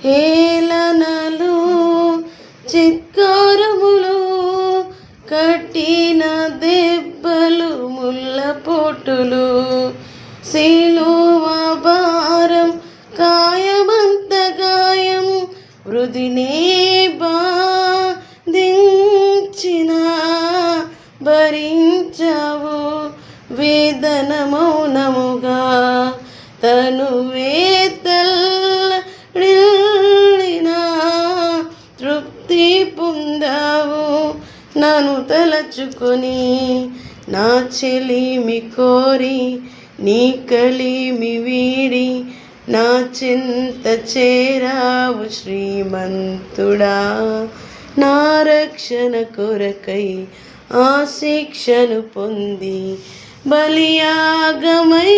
హేళనలు చిత్కారములు కట్టిన దెబ్బలు ముళ్ళపోటులు సిలువ భారం కాయమంత గాయం వృధినే బాధించిన భరించావు వేదన మౌనముగా తను వేతల్లిన తృప్తి పొందావు నన్ను తలచుకొని నా చెలిమి కోరి నీ కలిమి వీడి నా చింత చేరావు శ్రీమంతుడా నా రక్షణ కొరకై ఆ శిక్షను పొంది బలియాగమై